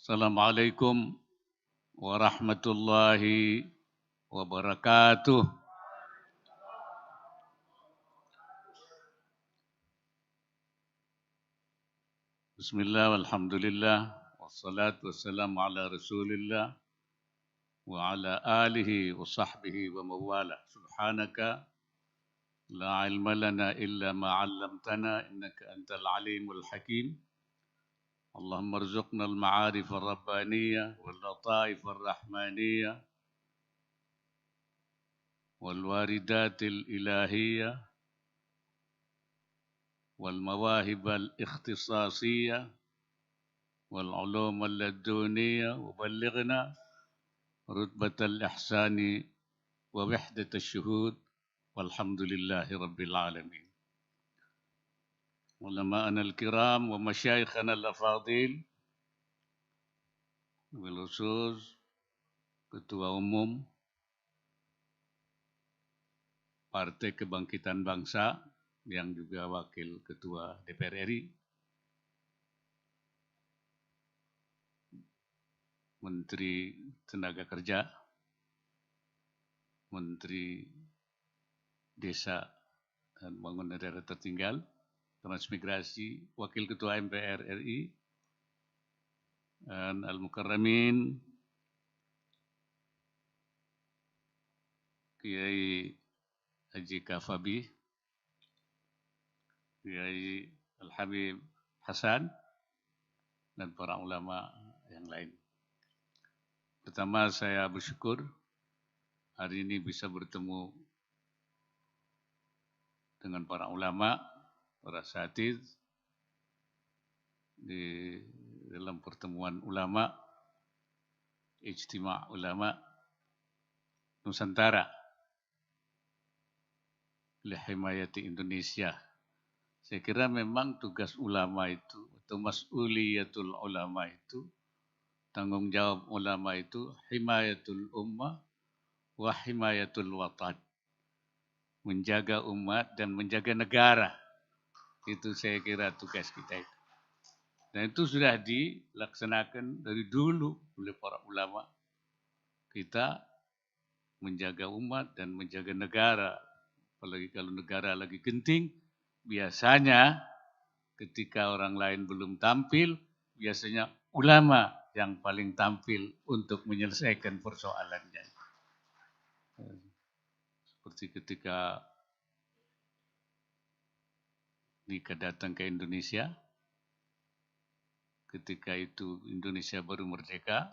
Assalamualaikum warahmatullahi wabarakatuh. Bismillah, walhamdulillah, wassalatu wassalamu ala rasulillah, wa ala alihi wa sahbihi wa mawala. Subhanaka la ilma lana illa ma 'allamtana innaka antal alimul hakim. Allahumma rzuqna al-ma'arif ar-rabbaniyah wal lataif ar-rahmaniyah wal waridatil ilahiyah wal mawahib al-ikhtisasiyah wal ulum al-laduniyah wa ballighna rutbat al-ihsani wa wahdat al-syuhud walhamdulillahi rabbil alamin. Ulama'ana al-kiram wa masyayikhana al-afadil, bil khusus Ketua Umum Partai Kebangkitan Bangsa yang juga Wakil Ketua DPR RI, Menteri Tenaga Kerja, Menteri Desa dan Pembangunan Daerah Tertinggal, Transmigrasi, Wakil Ketua MPR RI, dan Al-Mukarramin, Kiai Haji Kafabi, Kiai Al-Habib Hasan, dan para ulama yang lain. Pertama, saya bersyukur hari ini bisa bertemu dengan para ulama, para asatidz di dalam pertemuan ulama, Ijtima' Ulama Nusantara Lihimayati Indonesia. Saya kira memang tugas ulama itu, atau mas'uliyatul ulama itu, tanggung jawab ulama itu, himayatul ummah wa himayatul watan. Menjaga umat dan menjaga negara. Itu saya kira tugas kita itu. Dan itu sudah dilaksanakan dari dulu oleh para ulama. Kita menjaga umat dan menjaga negara. Apalagi kalau negara lagi genting, biasanya ketika orang lain belum tampil, biasanya ulama yang paling tampil untuk menyelesaikan persoalannya. Seperti ketika Nika datang ke Indonesia, ketika itu Indonesia baru merdeka,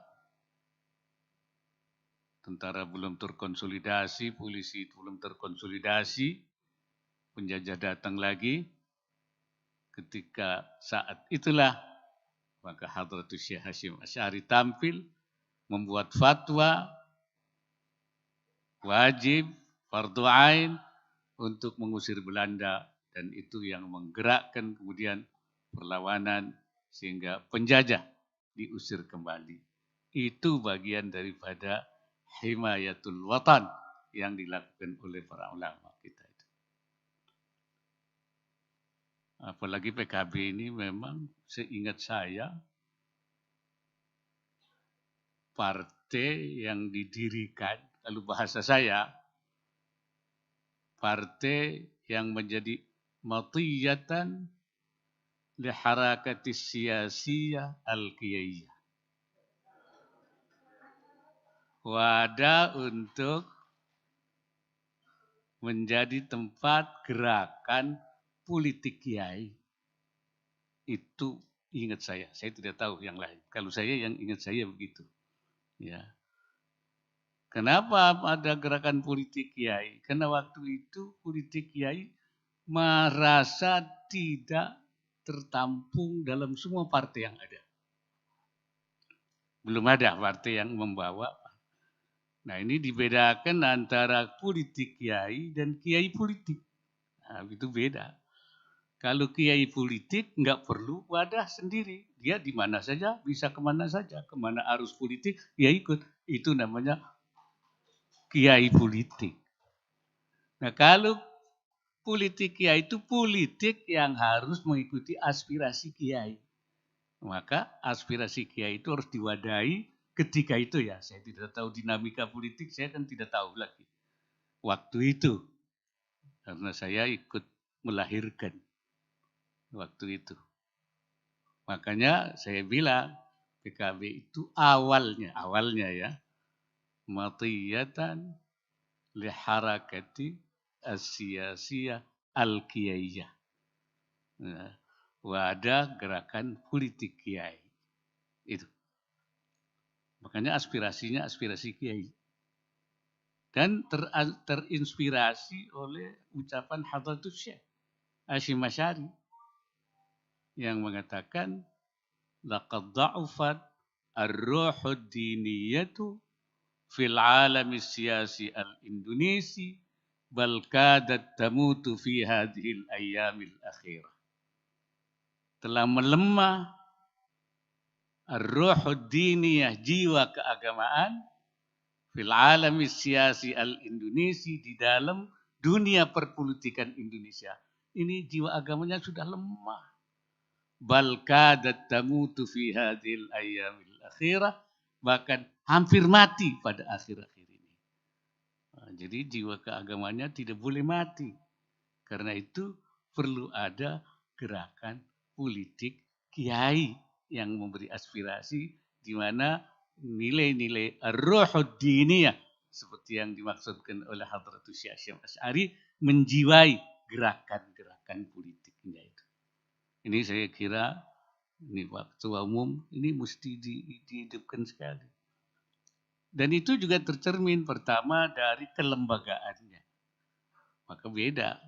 tentara belum terkonsolidasi, polisi belum terkonsolidasi, penjajah datang lagi. Ketika saat itulah, maka Hadratus Syekh Hasyim Asy'ari tampil, membuat fatwa, wajib, fardu ain, untuk mengusir Belanda. Dan itu yang menggerakkan kemudian perlawanan sehingga penjajah diusir kembali. Itu bagian daripada himayatul watan yang dilakukan oleh para ulama kita itu. Apalagi PKB ini memang seingat saya partai yang didirikan, kalau bahasa saya, partai yang menjadi matiyatan liharakatis siyasiyah al-qiyaiyah. Wadah untuk menjadi tempat gerakan politik kiai. Itu ingat saya tidak tahu yang lain. Kalau saya yang ingat saya begitu. Ya. Kenapa ada gerakan politik kiai? Karena waktu itu politik kiai merasa tidak tertampung dalam semua partai yang ada. Belum ada partai yang membawa. Nah, ini dibedakan antara politik kiai dan kiai politik. Nah, itu beda. Kalau kiai politik nggak perlu wadah sendiri. Dia di mana saja, bisa kemana saja. Kemana arus politik, dia ikut. Itu namanya kiai politik. Nah, kalau politik kiai itu politik yang harus mengikuti aspirasi kiai. Maka aspirasi kiai itu harus diwadahi ketika itu ya. Saya tidak tahu dinamika politik, saya kan tidak tahu lagi. Waktu itu, karena saya ikut melahirkan waktu itu. Makanya saya bilang PKB itu awalnya ya, matiyatan liharakati as-siyasiyah al-kiyaiyah. Nah, wadah gerakan politik kiai. Itu. Makanya aspirasinya aspirasi kiai. Dan terinspirasi oleh ucapan Hadratus Syekh Hasyim Asy'ari yang mengatakan laqad dha'ufat ar-ruhud diniyatu fil alami siyasi al-Indonesi bal kadat tamutu fi hadhil ayyamil akhirah. Telah melemah ar-ruhud diniyah, jiwa keagamaan, fil alami siyasi al-Indonesi, di dalam dunia perpolitikan Indonesia. Ini jiwa agamanya sudah lemah. Bal kadat tamutu fi hadhil ayyamil akhirah, bahkan hampir mati pada akhir-akhir ini. Nah, jadi jiwa keagamanya tidak boleh mati. Karena itu perlu ada gerakan politik kiai yang memberi aspirasi di mana nilai-nilai ar-ruhud diniyah seperti yang dimaksudkan oleh Hadratus Syekh Hasyim Asy'ari menjiwai gerakan-gerakan politiknya itu. Ini saya kira ini Pak Ketua Umum ini mesti dihidupkan sekali. Dan itu juga tercermin pertama dari kelembagaannya. Maka beda.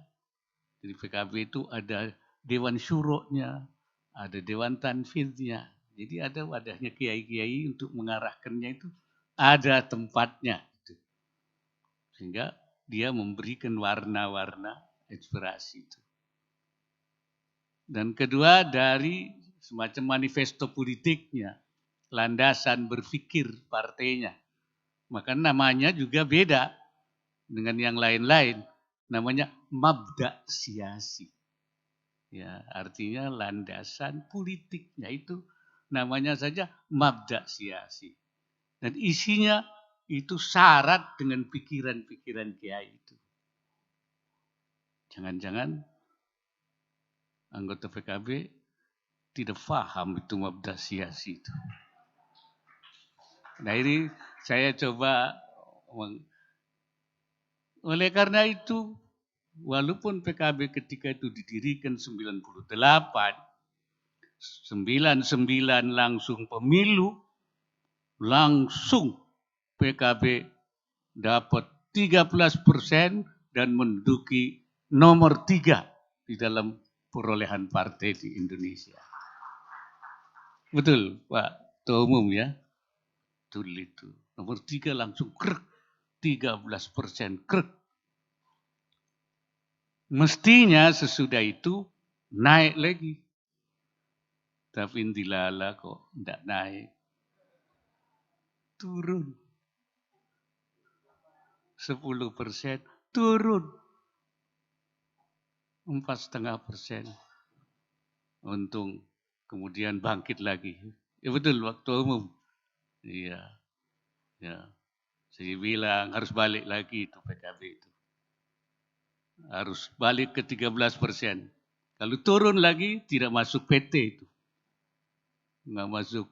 Jadi PKB itu ada Dewan Syuro-nya, ada Dewan Tanfidnya. Jadi ada wadahnya kiai-kiai untuk mengarahkannya itu ada tempatnya. Sehingga dia memberikan warna-warna inspirasi itu. Dan kedua dari semacam manifesto politiknya, landasan berpikir partainya. Maka namanya juga beda dengan yang lain-lain. Namanya mabda siasi. Ya, artinya landasan politiknya itu namanya saja mabda siasi. Dan isinya itu syarat dengan pikiran-pikiran kiai itu. Jangan-jangan anggota PKB tidak paham itu mabda siasi itu. Nah ini saya coba, oleh karena itu walaupun PKB ketika itu didirikan 98, 99 langsung pemilu, langsung PKB dapat 13% dan menduduki nomor 3 di dalam perolehan partai di Indonesia. Betul Pak Ketua Umum ya? Betul itu. Nomor 3 langsung krek, 13% krek. Mestinya sesudah itu naik lagi. Tapi dilala kok tidak naik. Turun. 10% turun. 4,5%. Untung kemudian bangkit lagi. Ya betul waktu umum. Iya. Ya. Saya bilang harus balik lagi itu PKB itu. Harus balik ke 13%. Kalau turun lagi tidak masuk PT itu. Nggak masuk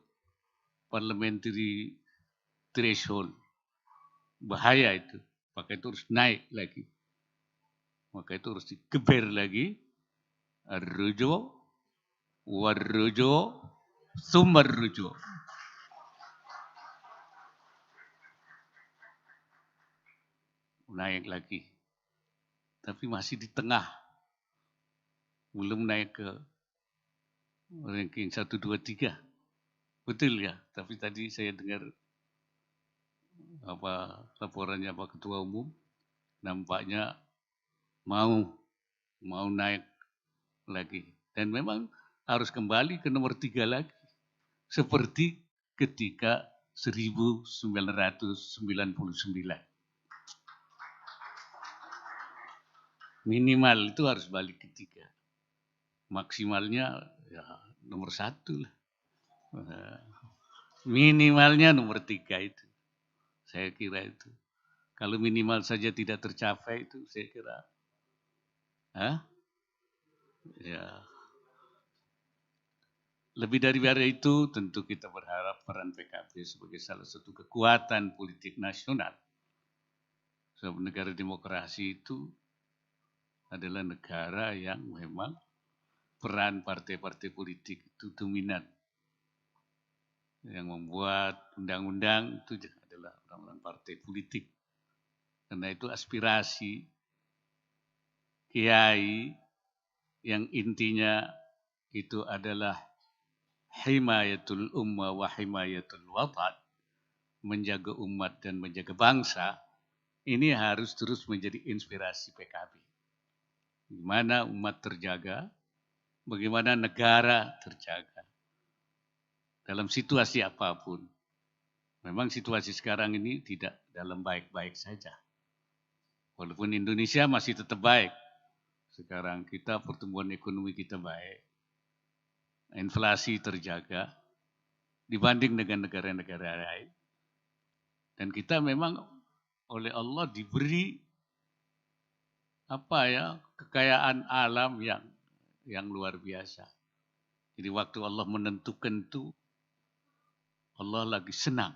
parliamentary threshold. Bahaya itu. Maka itu harus naik lagi. Maka itu harus digeber lagi. Ar-ruju, war-ruju, sumber ruju. Naik lagi. Tapi masih di tengah. Belum naik ke ranking 1, 2, 3. Betul ya? Tapi tadi saya dengar laporannya Pak Ketua Umum, nampaknya mau naik lagi. Dan memang harus kembali ke nomor 3 lagi. Seperti ketika 1999. Minimal itu harus balik ke 3. Maksimalnya ya nomor 1 lah. Minimalnya nomor 3 itu. Saya kira itu. Kalau minimal saja tidak tercapai itu saya kira. Ya. Lebih dari itu tentu kita berharap peran PKB sebagai salah satu kekuatan politik nasional. Sebab negara demokrasi itu adalah negara yang memang peran partai-partai politik itu dominan. Yang membuat undang-undang itu adalah orang-orang partai politik. Karena itu aspirasi kiai yang intinya itu adalah himayatul ummah wa himayatul watan, menjaga umat dan menjaga bangsa, ini harus terus menjadi inspirasi PKB. Bagaimana umat terjaga, bagaimana negara terjaga. Dalam situasi apapun. Memang situasi sekarang ini tidak dalam baik-baik saja. Walaupun Indonesia masih tetap baik. Sekarang kita pertumbuhan ekonomi kita baik. Inflasi terjaga dibanding dengan negara-negara lain. Dan kita memang oleh Allah diberi kekayaan alam yang luar biasa. Jadi waktu Allah menentukan itu, Allah lagi senang.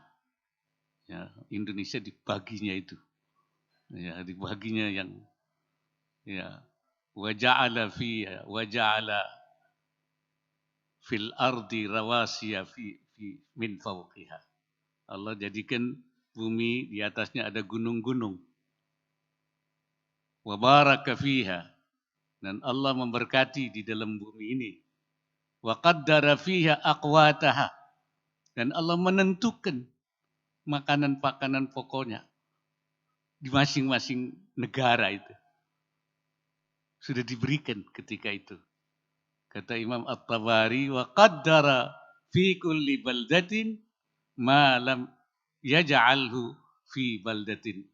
Ya, Indonesia dibaginya itu. Ya, dibaginya yang wa ja'ala fil ardi rawasiya min fawqiha. Allah jadikan bumi di atasnya ada gunung-gunung. Wa baraka fiha, dan Allah memberkati di dalam bumi ini. Wa qaddara fiha aqwataha, dan Allah menentukan makanan-makanan pokoknya di masing-masing negara itu. Sudah diberikan ketika itu. Kata Imam At-Tabari, wa qaddara fi kulli baldatin ma lam yaj'alhu fi baldatin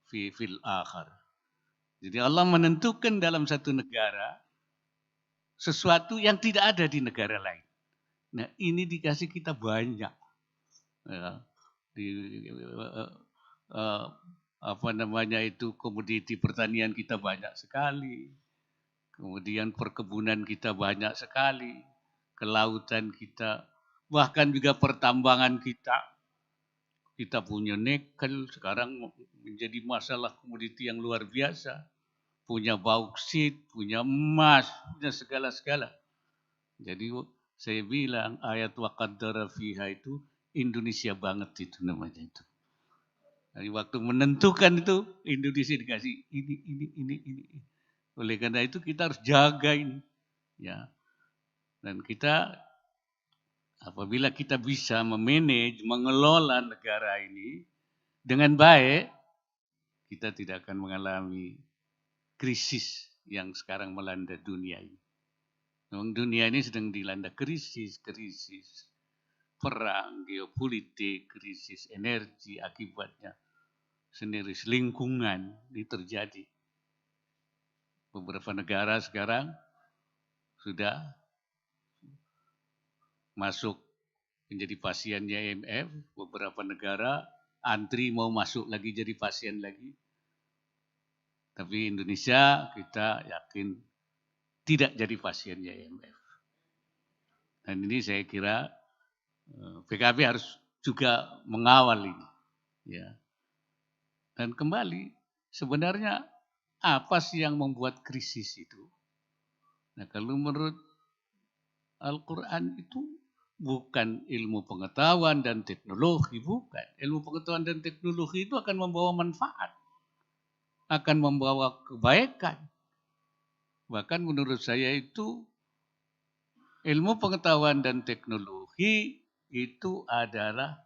fil akhar. Jadi Allah menentukan dalam satu negara sesuatu yang tidak ada di negara lain. Nah, ini dikasih kita banyak. Ya, komoditi pertanian kita banyak sekali. Kemudian perkebunan kita banyak sekali, kelautan kita, bahkan juga pertambangan kita. Kita punya nikel, sekarang menjadi masalah komoditi yang luar biasa. Punya bauksit, punya emas, punya segala-segala. Jadi saya bilang ayat wa qaddara fiha itu Indonesia banget itu namanya itu. Jadi waktu menentukan itu Indonesia dikasih ini. Oleh karena itu kita harus jaga ini, ya. Dan kita apabila kita bisa memanage, mengelola negara ini dengan baik, kita tidak akan mengalami krisis yang sekarang melanda dunia ini. Memang dunia ini sedang dilanda krisis, perang, geopolitik, krisis energi, akibatnya sendiri lingkungan ini terjadi. Beberapa negara sekarang sudah masuk menjadi pasiennya IMF, beberapa negara antri mau masuk lagi jadi pasien lagi. Tapi Indonesia kita yakin tidak jadi pasiennya IMF. Dan ini saya kira PKB harus juga mengawal ini. Ya. Dan kembali, sebenarnya apa sih yang membuat krisis itu? Nah, kalau menurut Al-Quran itu bukan ilmu pengetahuan dan teknologi, bukan. Ilmu pengetahuan dan teknologi itu akan membawa manfaat, akan membawa kebaikan. Bahkan menurut saya itu ilmu pengetahuan dan teknologi itu adalah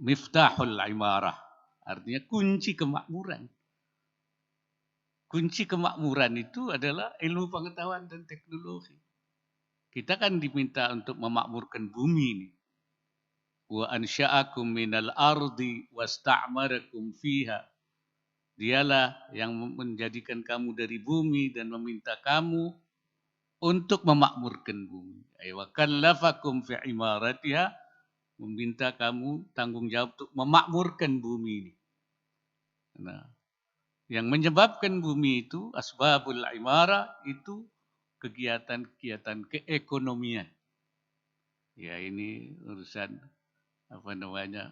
miftahul imarah, artinya kunci kemakmuran. Kunci kemakmuran itu adalah ilmu pengetahuan dan teknologi. Kita kan diminta untuk memakmurkan bumi ini. Wa ansha'akum minal ardi wasta'marakum fiha. Dialah yang menjadikan kamu dari bumi dan meminta kamu untuk memakmurkan bumi. Wa kallafakum fi imaratiha, meminta kamu tanggung jawab untuk memakmurkan bumi ini. Nah, yang menyebabkan bumi itu asbabul imara itu kegiatan-kegiatan keekonomian. Ya ini urusan apa namanya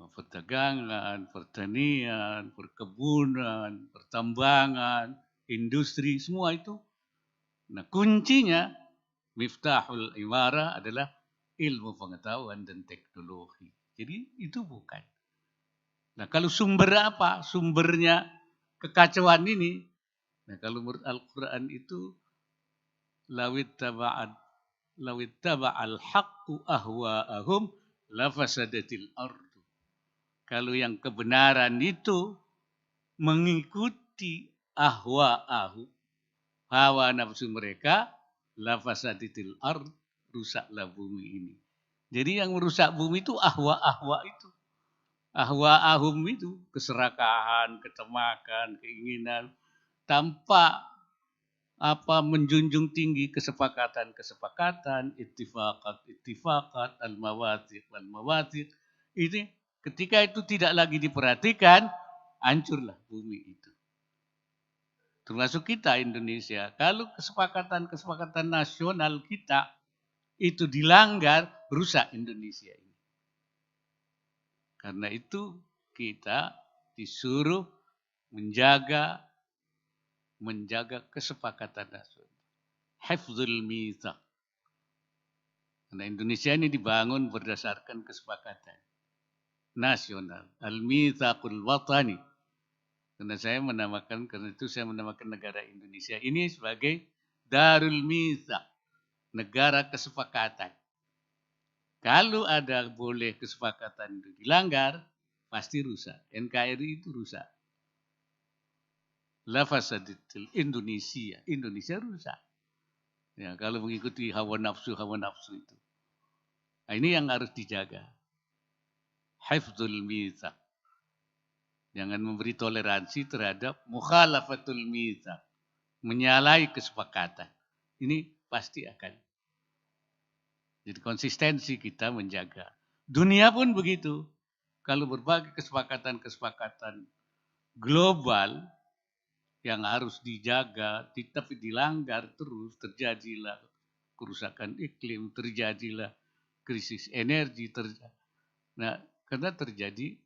perdagangan, pertanian, perkebunan, pertambangan, industri, semua itu. Nah kuncinya miftahul imara adalah ilmu pengetahuan dan teknologi. Jadi itu bukan. Nah kalau sumber apa? Sumbernya kekacauan ini. Nah kalau menurut Al-Quran itu lawit taba'al haqqu ahwa'ahum lafasadatil ardu. Kalau yang kebenaran itu mengikuti ahwa'ahu, hawa nafsu mereka, lafasadatil ard, rusaklah bumi ini. Jadi yang merusak bumi itu ahwa-ahwa itu. Ahwa-ahum itu keserakahan, ketemakan, keinginan tanpa menjunjung tinggi kesepakatan, ittifakat, al-mawathiq. Ini ketika itu tidak lagi diperhatikan, hancurlah bumi itu. Termasuk kita Indonesia. Kalau kesepakatan nasional kita itu dilanggar, rusak Indonesia ini. Karena itu kita disuruh menjaga kesepakatan nasional. Hifdzul mitsaq. Karena Indonesia ini dibangun berdasarkan kesepakatan nasional. Al-mitsaqul watani. Karena itu saya menamakan negara Indonesia ini sebagai Darul Mitsaq, negara kesepakatan. Kalau ada boleh kesepakatan itu dilanggar, pasti rusak. NKRI itu rusak. Lafasadatil Indonesia rusak. Ya, kalau mengikuti hawa nafsu itu. Nah, ini yang harus dijaga. Hifdzul mitsaq. Jangan memberi toleransi terhadap mukhalafatul mitsaq. Menyalahi kesepakatan. Ini pasti akan. Jadi konsistensi kita menjaga. Dunia pun begitu. Kalau berbagai kesepakatan global yang harus dijaga, tapi dilanggar terus, terjadilah kerusakan iklim, terjadilah krisis energi. Nah, karena terjadi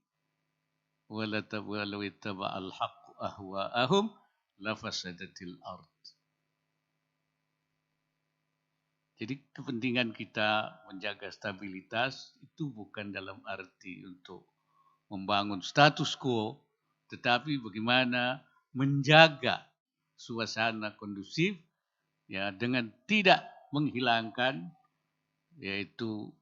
walau ittaba'al haqqu ahwa'ahum lafasadatil ard. Jadi kepentingan kita menjaga stabilitas itu bukan dalam arti untuk membangun status quo, tetapi bagaimana menjaga suasana kondusif ya dengan tidak menghilangkan yaitu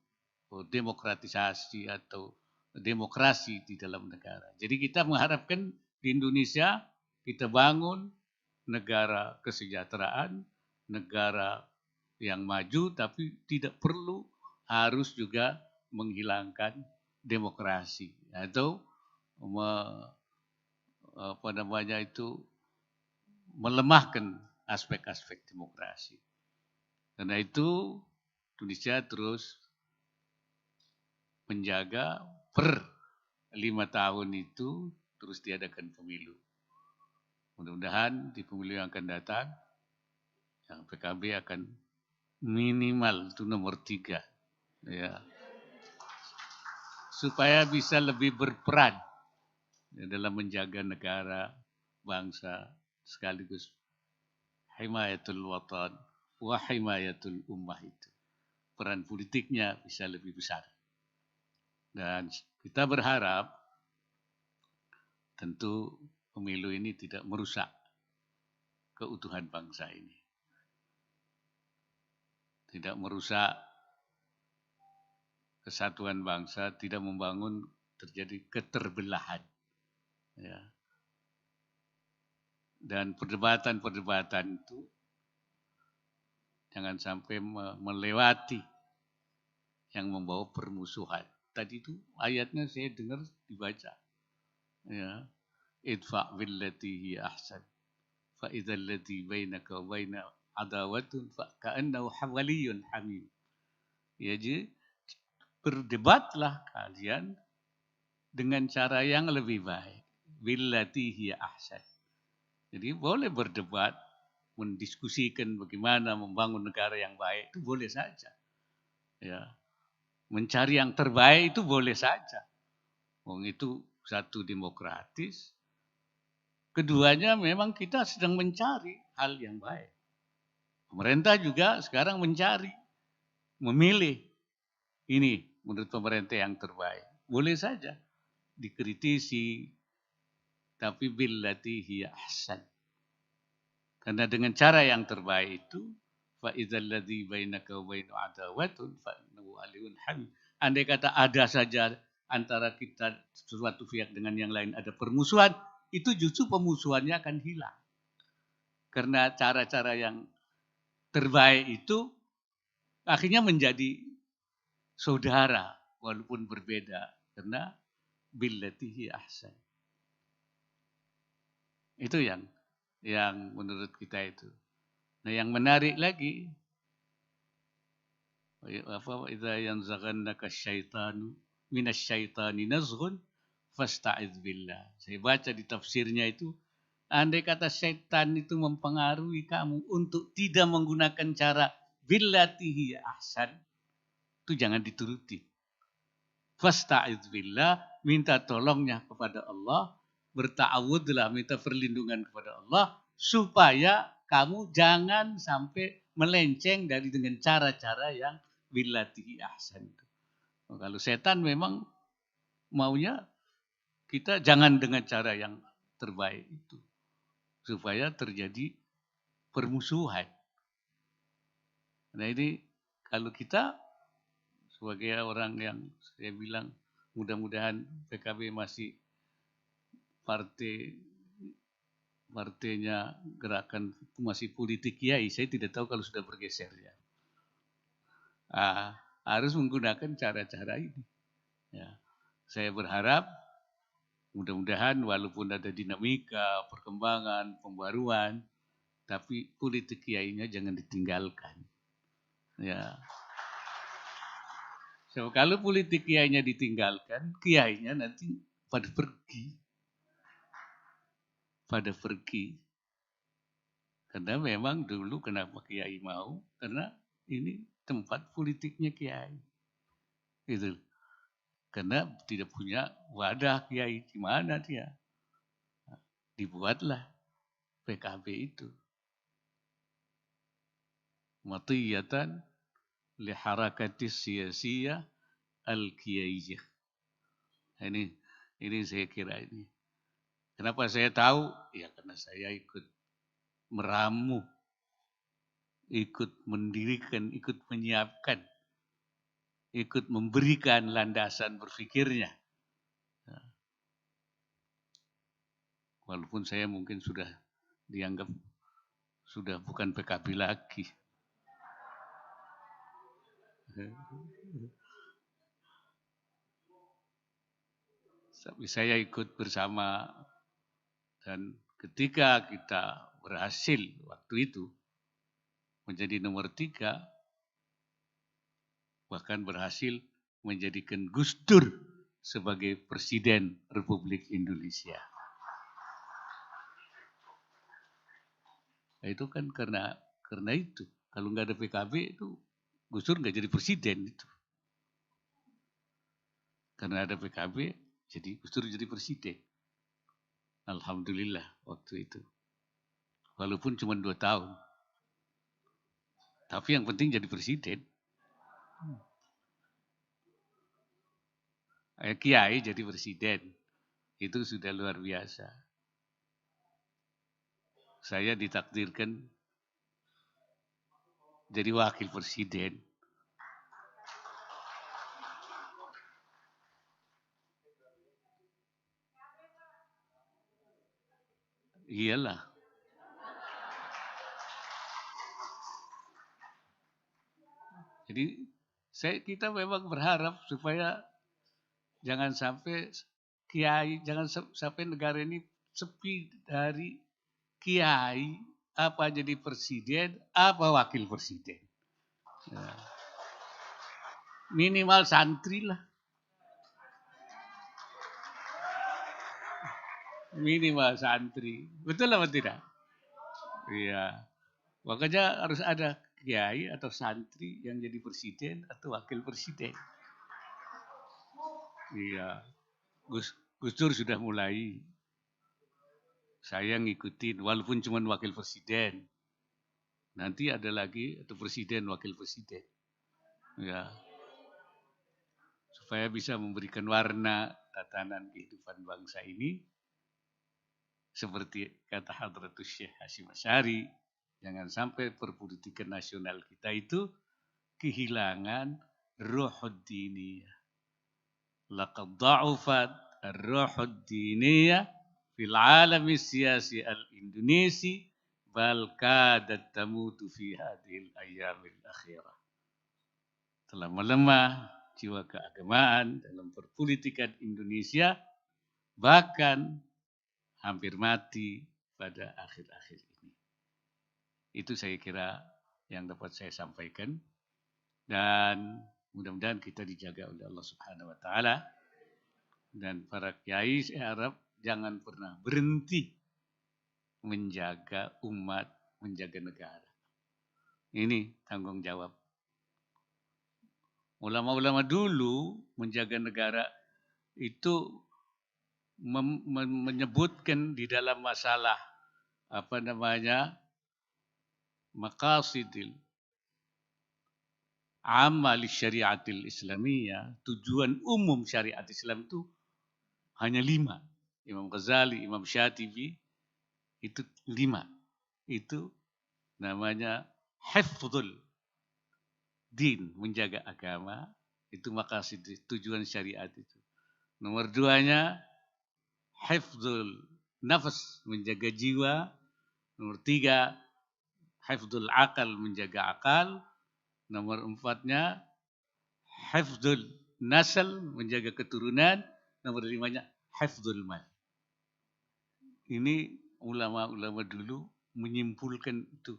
demokratisasi atau demokrasi di dalam negara. Jadi kita mengharapkan di Indonesia kita bangun negara kesejahteraan, negara yang maju, tapi tidak perlu harus juga menghilangkan demokrasi atau melemahkan aspek-aspek demokrasi. Karena itu Indonesia terus menjaga per 5 tahun itu terus diadakan pemilu. Mudah-mudahan di pemilu yang akan datang, yang PKB akan minimal itu nomor 3. Ya. Supaya bisa lebih berperan dalam menjaga negara, bangsa, sekaligus himayatul watan wa himayatul ummah itu. Peran politiknya bisa lebih besar. Dan kita berharap tentu pemilu ini tidak merusak keutuhan bangsa ini. Tidak merusak kesatuan bangsa, tidak membangun terjadi keterbelahan. Ya. Dan perdebatan itu jangan sampai melewati yang membawa permusuhan. Tadi itu ayatnya saya dengar dibaca. Ya. Idfa' billati hi ahsan. fa idzal ladzi bainaka wa baina adawatun fa ka'annahu hawaliyun hamim. Ya, jadi berdebatlah kalian dengan cara yang lebih baik. Billati hiya ahsan. Jadi boleh berdebat, mendiskusikan bagaimana membangun negara yang baik, itu boleh saja. Ya. Mencari yang terbaik itu boleh saja. Itu satu demokratis. Keduanya memang kita sedang mencari hal yang baik. Pemerintah juga sekarang mencari, memilih. Ini menurut pemerintah yang terbaik. Boleh saja dikritisi, tapi billati hiya ahsan. Karena dengan cara yang terbaik itu, fa idzal ladzi bainaka wa bainahu adawatun fa innahu aliyun hamim. Andai kata ada saja antara kita suatu pihak dengan yang lain ada permusuhan, itu justru pemusuhannya akan hilang. Karena cara-cara yang terbaik itu akhirnya menjadi saudara walaupun berbeda, karena billati hiya ahsan. Itu yang menurut kita itu. Nah, yang menarik lagi, apa idza yanzaghannaka syaitanu minasyaitani nazghun fasta'iz billah. Saya baca di tafsirnya itu, andai kata syaitan itu mempengaruhi kamu untuk tidak menggunakan cara billatihi ahsan, itu jangan dituruti. Fasta'iz billah, minta tolongnya kepada Allah, berta'awudlah, minta perlindungan kepada Allah, supaya kamu jangan sampai melenceng dari dengan cara-cara yang billatihi ahsan. Kalau setan memang maunya kita jangan dengan cara yang terbaik itu, supaya terjadi permusuhan. Nah ini kalau kita sebagai orang yang saya bilang mudah-mudahan PKB masih partainya gerakan masih politik kiai, saya tidak tahu kalau sudah bergeser ya. Harus menggunakan cara-cara ini. Ya. Saya berharap mudah-mudahan walaupun ada dinamika, perkembangan, pembaruan, tapi politik kiainya jangan ditinggalkan. Ya. So, kalau politik kiainya ditinggalkan, kiainya nanti pada pergi. Karena memang dulu kenapa kiai mau? Karena ini tempat politiknya kiai. Gitu. Karena tidak punya wadah kiai, di mana dia? Dibuatlah PKB itu. Matiyatan li harakatis siyasiyah al-kiyaiyah. Ini saya kira ini. Kenapa saya tahu? Ya karena saya ikut meramu, ikut mendirikan, ikut menyiapkan, ikut memberikan landasan berpikirnya. Walaupun saya mungkin sudah dianggap sudah bukan PKB lagi. Tapi saya ikut bersama, dan ketika kita berhasil waktu itu menjadi nomor 3, bahkan berhasil menjadikan Gus Dur sebagai Presiden Republik Indonesia. Nah, itu kan karena itu. Kalau nggak ada PKB itu Gus Dur nggak jadi presiden itu. Karena ada PKB, jadi Gus Dur jadi presiden. Alhamdulillah waktu itu. Walaupun cuma 2 tahun. Tapi yang penting jadi presiden. Kiai jadi presiden. Itu sudah luar biasa. Saya ditakdirkan jadi wakil presiden. Iyalah. Jadi kita memang berharap supaya jangan sampai kiai, jangan sampai negara ini sepi dari kiai, apa jadi presiden, apa wakil presiden. Ya. Minimal santri lah. Minimal santri. Betul apa tidak? Iya. Makanya harus ada kiai atau santri yang jadi presiden atau wakil presiden. Iya. Gus Dur sudah mulai. Saya ngikutin walaupun cuma wakil presiden. Nanti ada lagi atau presiden wakil presiden. Ya. Supaya bisa memberikan warna tatanan kehidupan bangsa ini seperti kata Hadratus Syekh Hasyim Asy'ari, jangan sampai perpolitikan nasional kita itu kehilangan ruhud diniyah. Laqad dha'ufat ar-ruhud diniyah fil alami siyasi al-Indonesi bal kadat tamutu fi hadhil ayyamil akhirah. Telah melemah jiwa keagamaan dalam perpolitikan Indonesia, bahkan hampir mati pada akhir-akhir ini. Itu saya kira yang dapat saya sampaikan. Dan mudah-mudahan kita dijaga oleh Allah Subhanahu wa Ta'ala. Dan para kiai saya harap jangan pernah berhenti menjaga umat, menjaga negara. Ini tanggung jawab. Ulama-ulama dulu menjaga negara itu menyebutkan di dalam masalah maqasidil amal syariatil islamiyah, tujuan umum syariat Islam itu hanya 5. Imam Ghazali, Imam Syatibi itu 5. Itu namanya hifdzul din, menjaga agama, itu maqasid tujuan syariat itu. Nomor 2-nya hifdzul nafas, menjaga jiwa. Nomor 3, hifdzul akal, menjaga akal. Nomor 4-nya hifdzul nasl, menjaga keturunan. Nomor 5-nya hifdzul mal. Ini ulama-ulama dulu menyimpulkan itu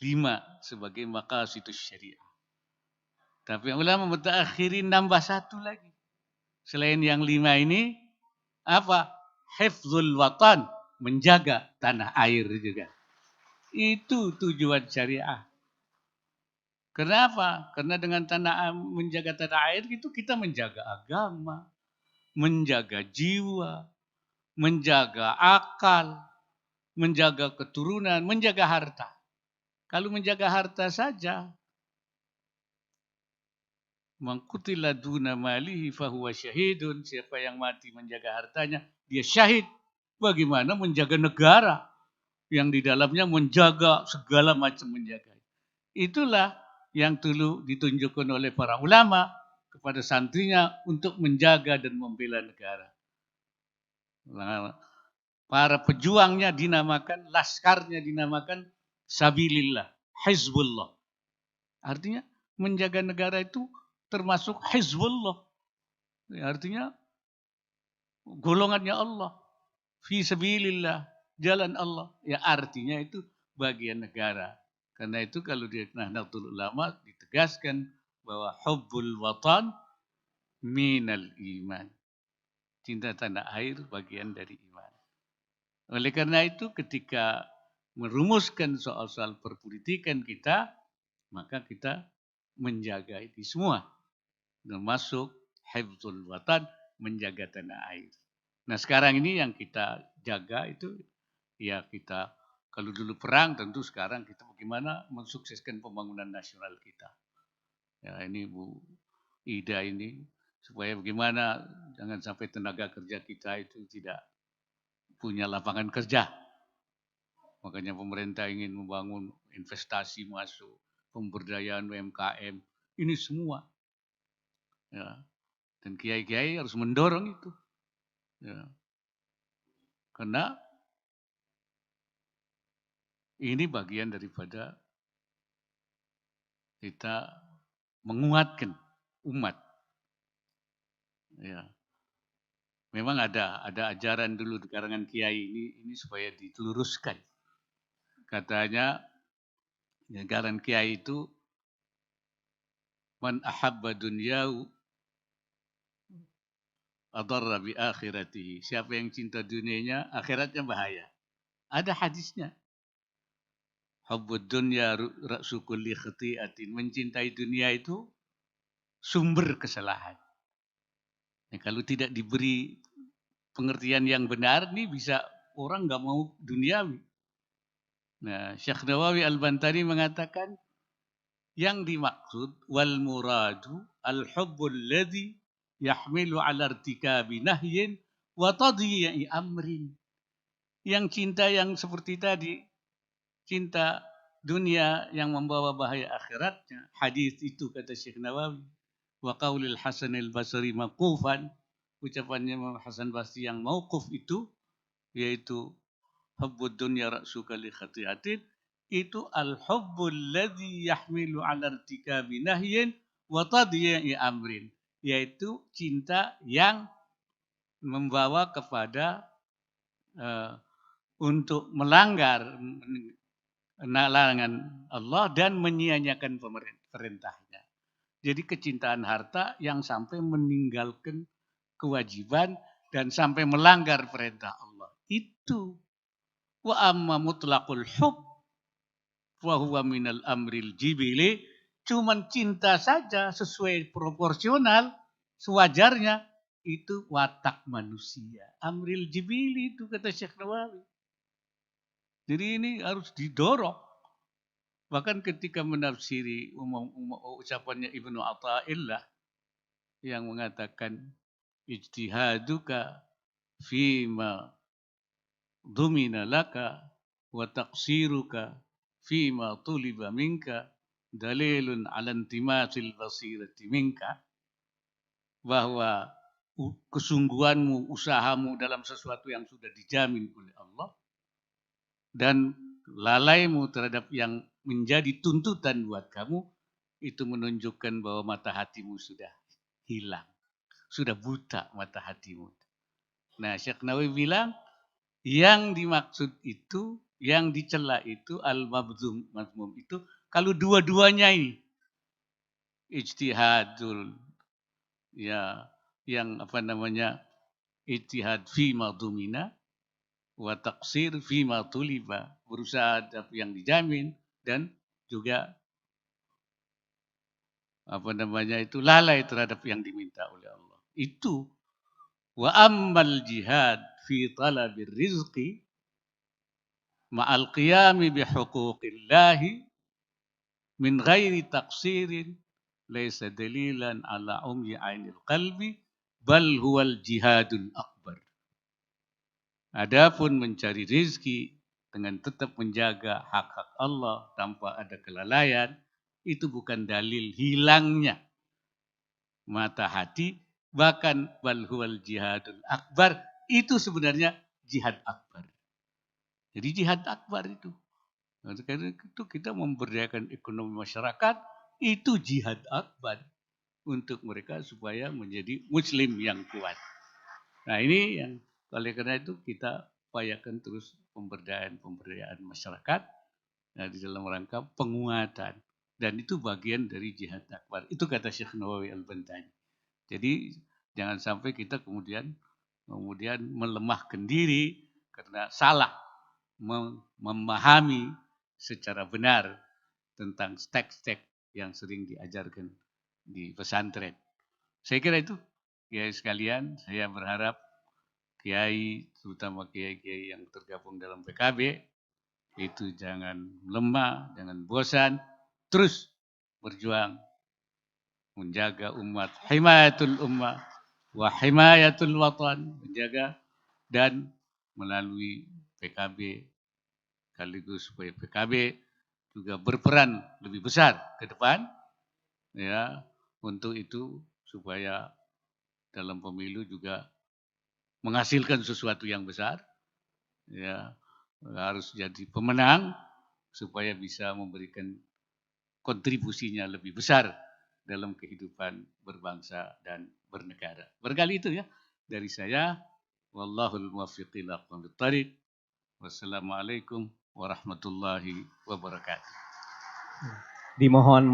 5 sebagai maqasidus syariah. Tapi ulama mutaakhirin nambah 1 lagi. Selain yang 5 ini, apa? Hifdzul watan, menjaga tanah air juga. Itu tujuan syariah. Kenapa? Karena dengan menjaga tanah air itu kita menjaga agama, menjaga jiwa, menjaga akal, menjaga keturunan, menjaga harta. Kalau menjaga harta saja, man qutila duna malihi fahuwa syahidun. Siapa yang mati menjaga hartanya, dia syahid. Bagaimana menjaga negara yang di dalamnya menjaga segala macam menjaga. Itulah yang dulu ditunjukkan oleh para ulama kepada santrinya untuk menjaga dan membela negara. Nah, para pejuangnya dinamakan, laskarnya dinamakan Sabilillah, Hizbullah. Artinya menjaga negara itu termasuk Hizbullah. Artinya golongannya Allah. Fi sabilillah, jalan Allah. Ya artinya itu bagian negara. Karena itu kalau di Nahdlatul Ulama ditegaskan bahwa hubbul watan minal iman. Cinta tanah air bagian dari iman. Oleh karena itu ketika merumuskan soal-soal perpolitikan kita, maka kita menjaga itu semua. Termasuk hifdzul watan, menjaga tanah air. Nah sekarang ini yang kita jaga itu, ya kita, kalau dulu perang tentu sekarang kita bagaimana mensukseskan pembangunan nasional kita. Ya ini Bu Ida ini, supaya bagaimana jangan sampai tenaga kerja kita itu tidak punya lapangan kerja. Makanya pemerintah ingin membangun investasi masuk, pemberdayaan UMKM, ini semua. Ya. Dan kiai-kiai harus mendorong itu. Ya. Karena ini bagian daripada kita menguatkan umat. Ya. Memang ada ajaran dulu di karangan kiai ini supaya diluruskan. Katanya ya, karangan kiai itu man ahabba dunyahu adarra bi akhiratihi. Siapa yang cinta dunianya, akhiratnya bahaya. Ada hadisnya. Hubbud dunya ra'su kulli khati'atin. Mencintai dunia itu sumber kesalahan. Nah, kalau tidak diberi pengertian yang benar, nih bisa orang nggak mau duniawi. Nah, Syekh Nawawi Al-Bantani mengatakan yang dimaksud wal muradu al-hubbul ladzi yahmilu ala irtikabi nahyin wa tadyi'i amrin. Yang cinta yang seperti tadi, cinta dunia yang membawa bahaya akhiratnya. Hadis itu kata Syekh Nawawi. Wa qaulil Hasan al-Basri maqufan, ucapannya Imam Hasan Basri yang mauquf itu yaitu hubbud dunya ra'suka li khati'atin, itu al-hubbul ladzi yahmilu 'ala irtikabi nahyin wa tadyi'i amrin, yaitu cinta yang membawa kepada untuk melanggar larangan Allah dan menyia-nyiakan perintahnya. Jadi kecintaan harta yang sampai meninggalkan kewajiban dan sampai melanggar perintah Allah. Itu. Wa amma mutlaqul hub wa huwa minal amril jibili. Cuman cinta saja sesuai proporsional, sewajarnya, itu watak manusia. Amril jibili itu kata Syekh Nawawi. Jadi ini harus didorong. Bahkan ketika menafsiri ucapannya Ibnu Athaillah yang mengatakan ijtihaduka fima dumina laka wa taqsiruka fima tuliba minka dalilun ala intimasil basirati minka, bahwa kesungguhanmu, usahamu dalam sesuatu yang sudah dijamin oleh Allah dan lalaimu terhadap yang menjadi tuntutan buat kamu, itu menunjukkan bahwa mata hatimu sudah hilang, sudah buta mata hatimu. Nah, Syekh Nawawi bilang yang dimaksud itu, yang dicela itu al-mabzum itu kalau dua-duanya ini ijtihadul, ya, yang apa namanya, ijtihad fi madumina wa taqsir fi ma tuliba, berusaha yang dijamin dan juga apa namanya itu lalai terhadap yang diminta oleh Allah. Itu wa ammal jihad fi talabir rizqi ma'al qiyami bihuquqillahi min ghairi taqsirin laisa dalilan ala umyi ainil qalbi bal huwal jihadul akbar. Adapun mencari rizki dengan tetap menjaga hak-hak Allah tanpa ada kelalaian, itu bukan dalil hilangnya mata hati, bahkan bal huwal jihadul akbar, itu sebenarnya jihad akbar. Jadi jihad akbar itu. Karena itu kita memberdayakan ekonomi masyarakat, itu jihad akbar untuk mereka supaya menjadi muslim yang kuat. Nah ini yang oleh karena itu kita upayakan terus pemberdayaan masyarakat, nah, di dalam rangka penguatan. Dan itu bagian dari jihad akbar. Itu kata Syekh Nawawi Al-Bantani. Jadi jangan sampai kita kemudian melemahkan diri karena salah memahami secara benar tentang teks-teks yang sering diajarkan di pesantren. Saya kira itu, kiai sekalian, saya berharap kiai, terutama kiai-kiai yang tergabung dalam PKB, itu jangan lemah, jangan bosan, terus berjuang menjaga umat, himayatul ummah wa himayatul watan, menjaga dan melalui PKB sekaligus supaya PKB juga berperan lebih besar ke depan, ya, untuk itu supaya dalam pemilu juga menghasilkan sesuatu yang besar, ya, harus jadi pemenang supaya bisa memberikan kontribusinya lebih besar dalam kehidupan berbangsa dan bernegara. Barangkali itu ya. dari saya. Wallahul muwaffiq ila aqwamit thariq. Wassalamualaikum warahmatullahi wabarakatuh. Dimohon